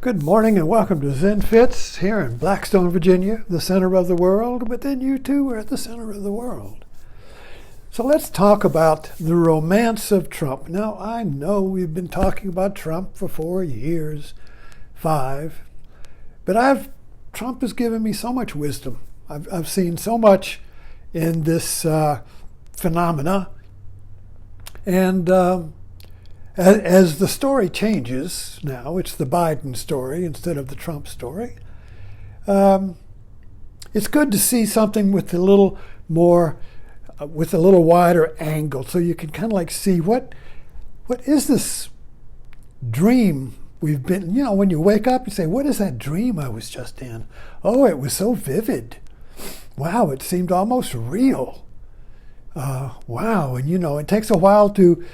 Good morning and welcome to Zen Fits here in Blackstone, Virginia, the center of the world, but then you too are at the center of the world. So let's talk about the romance of Trump. Now, I know we've been talking about Trump for 4 years, 5, but Trump has given me so much wisdom. I've seen so much in this phenomena, and as the story changes now, it's the Biden story instead of the Trump story. It's good to see something with a little more, with a little wider angle, so you can kind of like see what is this dream we've been. You know, when you wake up, you say, "What is that dream I was just in? Oh, it was so vivid. Wow, it seemed almost real. Wow." And you know, it takes a while to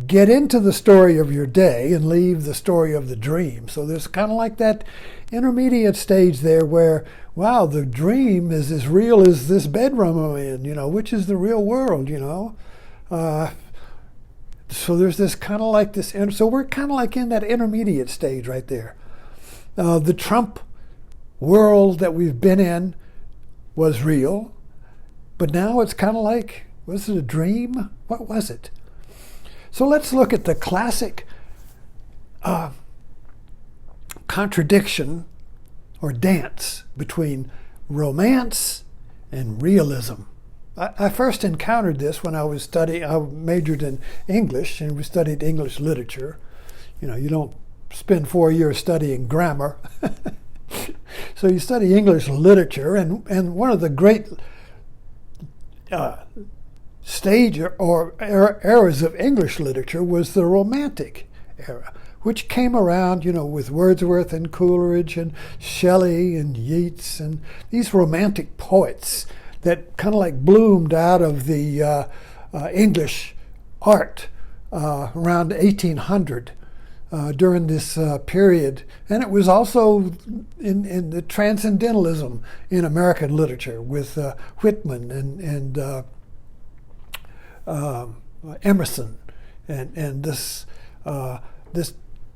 get into the story of your day and leave the story of the dream. So there's kind of like that intermediate stage there where, wow, the dream is as real as this bedroom I'm in, you know, which is the real world, you know. So there's this kind of like this, and so we're kind of like in that intermediate stage right there. The Trump world that we've been in was real, but now it's kind of like, was it a dream? What was it? So let's look at the classic contradiction or dance between romance and realism. I first encountered this when I was studying. I majored in English, and we studied English literature. You know, you don't spend 4 years studying grammar. So you study English literature, and one of the great stage or eras of English literature was the Romantic era, which came around, you know, with Wordsworth and Coleridge and Shelley and Yeats and these romantic poets that kind of like bloomed out of the English art around 1800 during this period. And it was also in the transcendentalism in American literature with Whitman and Emerson, and this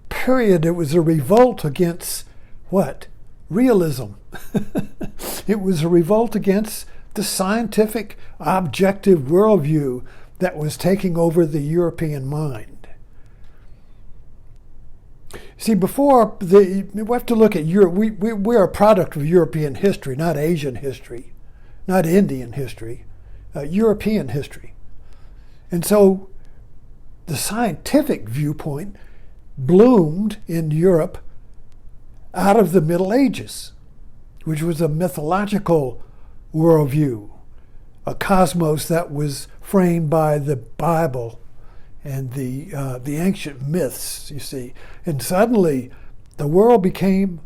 period. It was a revolt against what? Realism. It was a revolt against the scientific, objective worldview that was taking over the European mind. See, before we have to look at Europe. We're a product of European history, not Asian history, not Indian history, European history. And so the scientific viewpoint bloomed in Europe out of the Middle Ages, which was a mythological worldview, a cosmos that was framed by the Bible and the ancient myths, you see. And suddenly the world became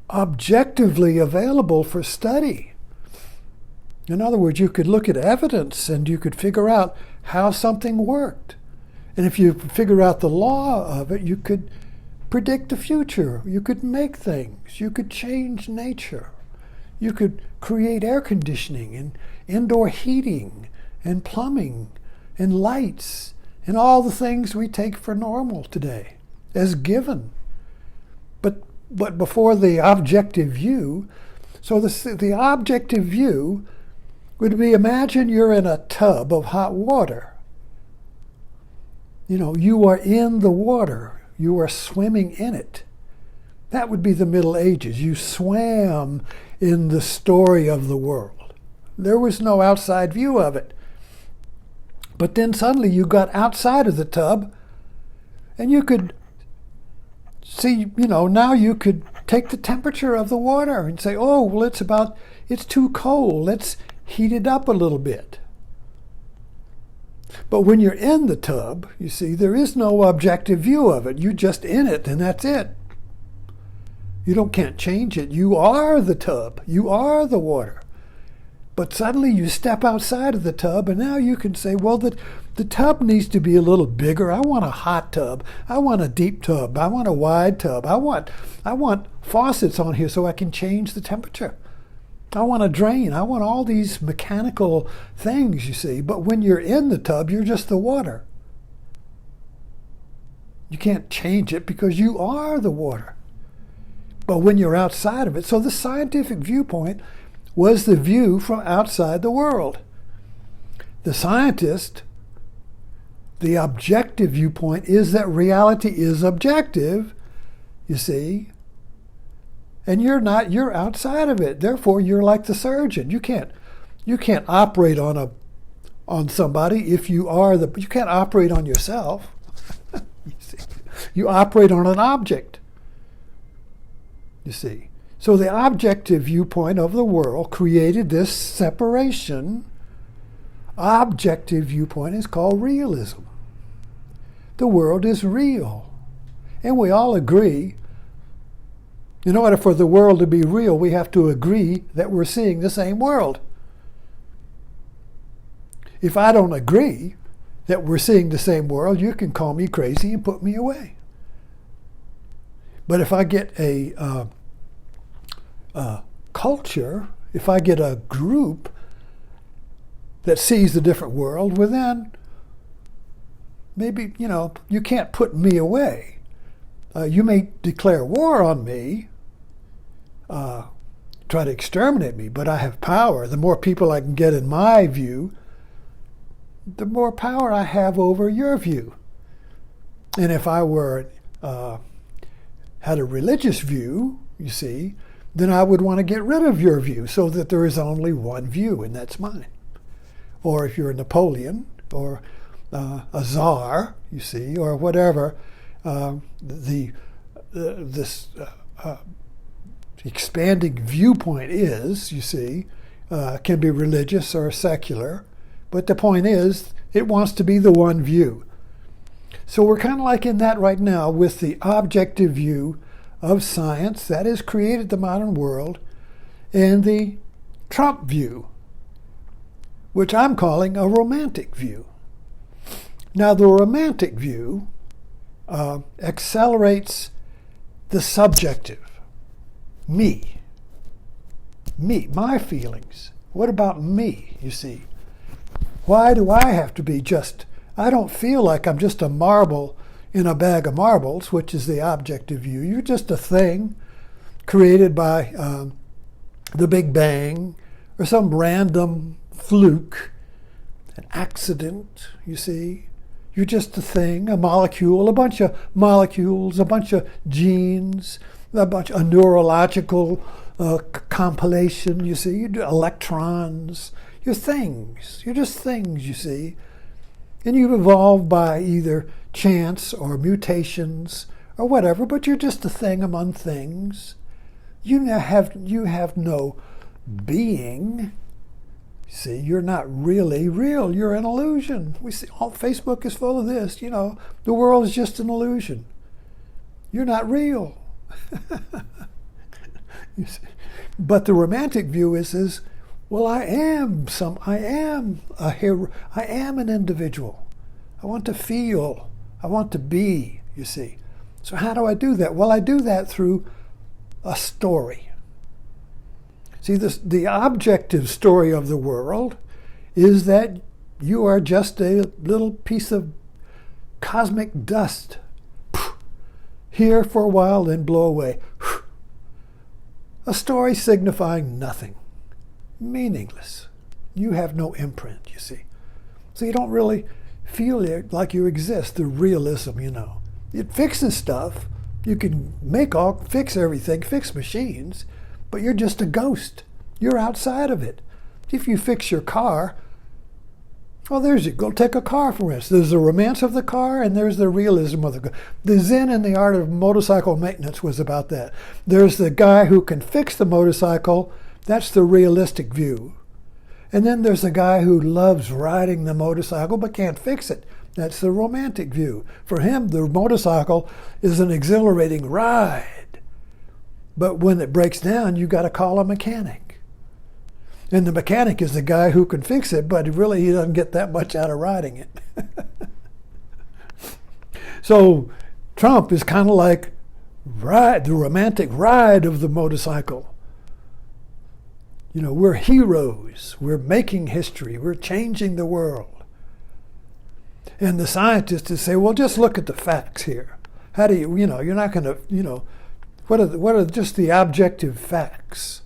objectively available for study. In other words, you could look at evidence and you could figure out how something worked. And if you figure out the law of it, you could predict the future. You could make things. You could change nature. You could create air conditioning and indoor heating and plumbing and lights and all the things we take for normal today as given. But before the objective view, so the objective view would be, imagine you're in a tub of hot water. You know, you are in the water. You are swimming in it. That would be the Middle Ages. You swam in the story of the world. There was no outside view of it. But then suddenly you got outside of the tub and you could see, you know, now you could take the temperature of the water and say, oh, well, it's too cold. Let's heat it up a little bit. But when you're in the tub, you see, there is no objective view of it. You're just in it, and that's it. Can't change it. You are the tub. You are the water. But suddenly you step outside of the tub, and now you can say, well, the tub needs to be a little bigger. I want a hot tub. I want a deep tub. I want a wide tub. I want faucets on here so I can change the temperature. I want a drain. I want all these mechanical things, you see. But when you're in the tub, you're just the water. You can't change it because you are the water. But when you're outside of it, so the scientific viewpoint was the view from outside the world. The scientist, the objective viewpoint is that reality is objective, you see, and you're not, you're outside of it. Therefore, you're like the surgeon. You can't operate on somebody if you are you can't operate on yourself. You see, you operate on an object. You see. So the objective viewpoint of the world created this separation. Objective viewpoint is called realism. The world is real. And we all agree, in order for the world to be real, we have to agree that we're seeing the same world. If I don't agree that we're seeing the same world, you can call me crazy and put me away. But if I get a culture, if I get a group that sees the different world, well then, maybe, you can't put me away. You may declare war on me, try to exterminate me, but I have power. The more people I can get in my view, the more power I have over your view. And if I had a religious view, you see, then I would want to get rid of your view so that there is only one view, and that's mine. Or if you're Napoleon, or a czar, you see, or whatever, this expanding viewpoint is, you see, can be religious or secular, but the point is, it wants to be the one view. So we're kind of like in that right now with the objective view of science that has created the modern world, and the Trump view, which I'm calling a romantic view. Now, the romantic view accelerates the subjective. Me, my feelings. What about me, you see? Why do I have to be I don't feel like I'm just a marble in a bag of marbles, which is the objective view. You're just a thing created by the Big Bang or some random fluke, an accident, you see. You're just a thing, a molecule, a bunch of molecules, a bunch of genes, a neurological compilation, you see. You do electrons. You're things. You're just things, you see. And you've evolved by either chance or mutations or whatever, but you're just a thing among things. You have no being. See, you're not really real. You're an illusion. We see Facebook is full of this. The world is just an illusion. You're not real. You see? But the romantic view is, well, I am a hero. I am an individual. I want to feel. I want to be, you see. So how do I do that? Well, I do that through a story. See, the objective story of the world is that you are just a little piece of cosmic dust. Here for a while, then blow away. A story signifying nothing. Meaningless. You have no imprint, you see. So you don't really feel like you exist, the realism, It fixes stuff. You can fix everything, fix machines, but you're just a ghost. You're outside of it. If you fix your car, go take a car for instance. There's the romance of the car and there's the realism of the car. The Zen and the Art of Motorcycle Maintenance was about that. There's the guy who can fix the motorcycle. That's the realistic view. And then there's the guy who loves riding the motorcycle but can't fix it. That's the romantic view. For him, the motorcycle is an exhilarating ride. But when it breaks down, you got to call a mechanic. And the mechanic is the guy who can fix it, but really he doesn't get that much out of riding it. So Trump is kind of like the romantic ride of the motorcycle. We're heroes. We're making history. We're changing the world. And the scientists say, well, just look at the facts here. How do you, you're not going to, what are just the objective facts?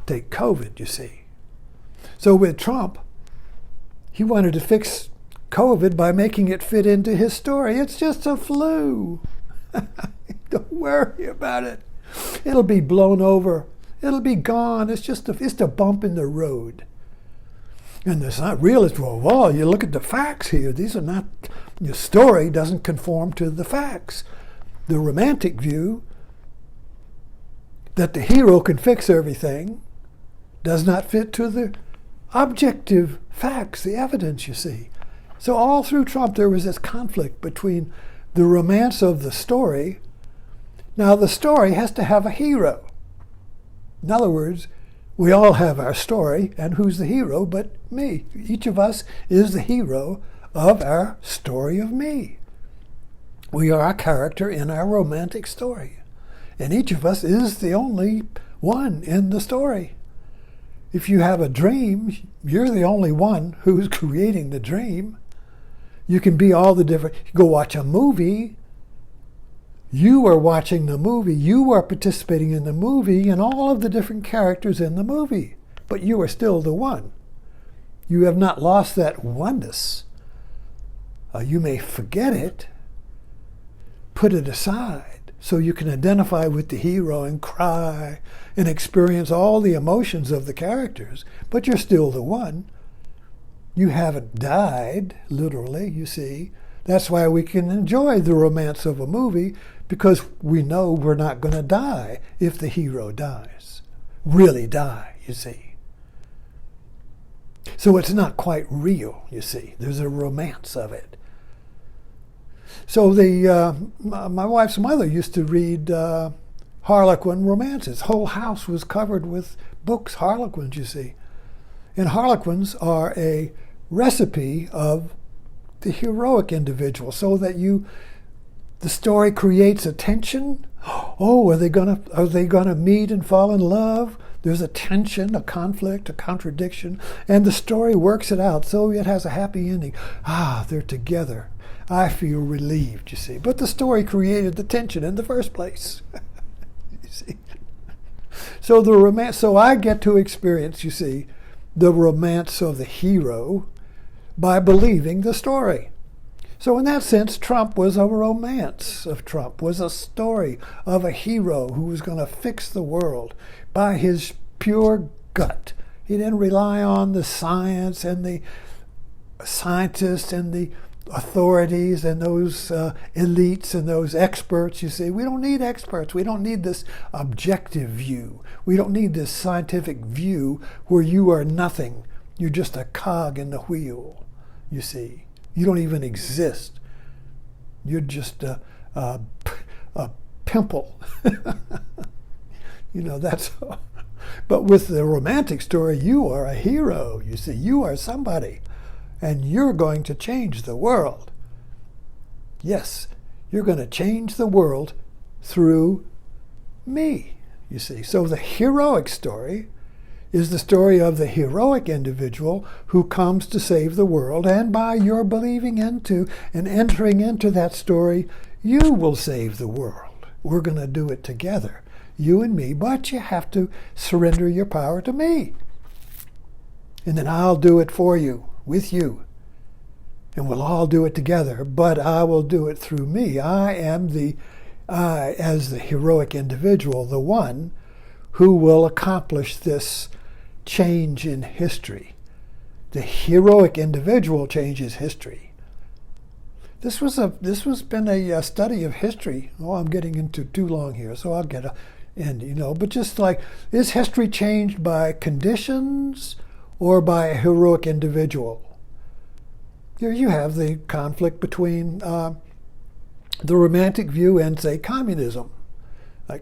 Take COVID, you see. So with Trump, he wanted to fix COVID by making it fit into his story. It's just a flu. Don't worry about it. It'll be blown over. It'll be gone. It's just a bump in the road. And it's not realist. Well, you look at the facts here. These are not, your story doesn't conform to the facts. The romantic view that the hero can fix everything does not fit to the objective facts, the evidence, you see. So all through Trump, there was this conflict between the romance of the story. Now, the story has to have a hero. In other words, we all have our story, and who's the hero but me? Each of us is the hero of our story of me. We are a character in our romantic story, and each of us is the only one in the story. If you have a dream, you're the only one who's creating the dream. You can be all the different, you go watch a movie, you are watching the movie, you are participating in the movie and all of the different characters in the movie, but you are still the one. You have not lost that oneness. You may forget it, put it aside, so you can identify with the hero and cry and experience all the emotions of the characters, but you're still the one. You haven't died, literally, you see. That's why we can enjoy the romance of a movie, because we know we're not going to die if the hero dies. Really die, you see. So it's not quite real, you see. There's a romance of it. So my wife's mother used to read Harlequin romances. Whole house was covered with books, Harlequins, you see. And Harlequins are a recipe of the heroic individual, so that the story creates a tension. Oh, are they gonna meet and fall in love? There's a tension, a conflict, a contradiction, and the story works it out, so it has a happy ending. They're together. I feel relieved, you see. But the story created the tension in the first place. You see. So the romance. So I get to experience, you see, the romance of the hero by believing the story. So in that sense, Trump was a romance of Trump, was a story of a hero who was going to fix the world by his pure gut. He didn't rely on the science and the scientists and the authorities and those elites and those experts, you see. We don't need experts. We don't need this objective view. We don't need this scientific view where you are nothing. You're just a cog in the wheel, you see. You don't even exist. You're just a pimple. That's all. But with the romantic story, you are a hero, you see. You are somebody. And you're going to change the world. Yes, you're going to change the world through me, you see. So the heroic story is the story of the heroic individual who comes to save the world, and by your believing into and entering into that story, you will save the world. We're going to do it together, you and me, but you have to surrender your power to me. And then I'll do it for you, with you. And we'll all do it together, but I will do it through me. I, as the heroic individual, the one who will accomplish this change in history. The heroic individual changes history. This was been a study of history. Oh, I'm getting into too long here, so I'll get an end, But just like, is history changed by conditions or by a heroic individual? Here you have the conflict between the romantic view and, say, communism.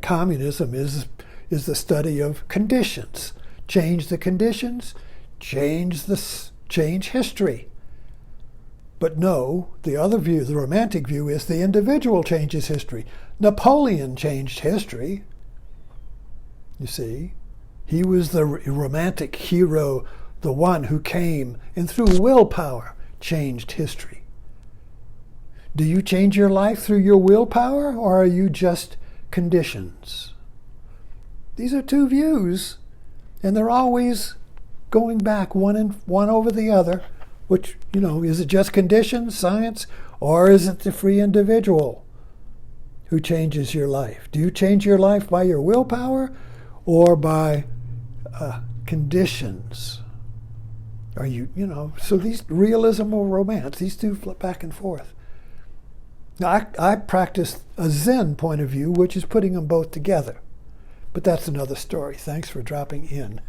Communism is the study of conditions. Change the conditions, change history. But no, the other view, the romantic view, is the individual changes history. Napoleon changed history. You see, he was the romantic hero, the one who came and through willpower changed history. Do you change your life through your willpower, or are you just conditions? These are two views, and they're always going back one over the other, which, is it just conditions, science, or is it the free individual who changes your life? Do you change your life by your willpower or by conditions? Are you, so these realism or romance, these two flip back and forth. Now, I practice a Zen point of view, which is putting them both together. But that's another story. Thanks for dropping in.